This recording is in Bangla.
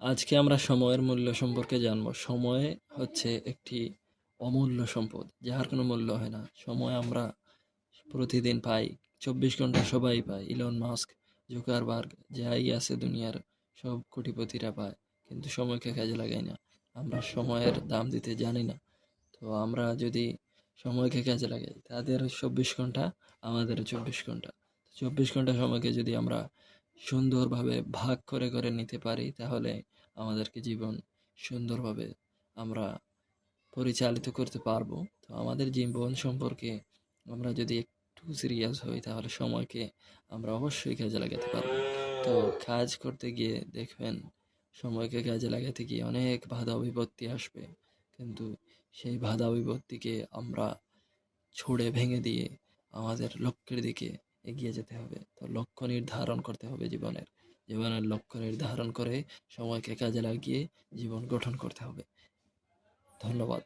আজকে আমরা সময়ের মূল্য সম্পর্কে জানব। সময় হচ্ছে একটি অমূল্য সম্পদ, যার কোনো মূল্য হয় না। সময় আমরা প্রতিদিন পাই, 24 ঘন্টা সবাই পায়। ইলন মাস্ক, জুকারবার্গ, যাই আছে দুনিয়ার সব কোটিপতিরা পায়, কিন্তু সময়কে কাজে লাগাই না। আমরা সময়ের দাম দিতে জানি না। তো আমরা যদি সময়কে কাজে লাগাই, তাদের 24 ঘন্টা, আমাদের 24 ঘন্টা। 24 ঘন্টা সময়কে যদি আমরা সুন্দরভাবে ভাগ করে করে নিতে পারি, তাহলে আমাদেরকে জীবন সুন্দরভাবে আমরা পরিচালিত করতে পারবো। তো আমাদের জীবন সম্পর্কে আমরা যদি একটু সিরিয়াস হই, তাহলে সময়কে আমরা অবশ্যই কাজে লাগাতে পারবো। তো কাজ করতে গিয়ে দেখবেন, সময়কে কাজে লাগাতে গিয়ে অনেক বাধা বিপত্তি আসবে, কিন্তু সেই বাধা বিপত্তিকে আমরা ছুঁড়ে ভেঙে দিয়ে আমাদের লক্ষ্যের দিকে এগিয়ে যেতে হবে। তো লক্ষ্য নির্ধারণ করতে হবে জীবনের। জীবনের লক্ষ্য নির্ধারণ করে সময়কে কাজে লাগিয়ে জীবন গঠন করতে হবে। ধন্যবাদ।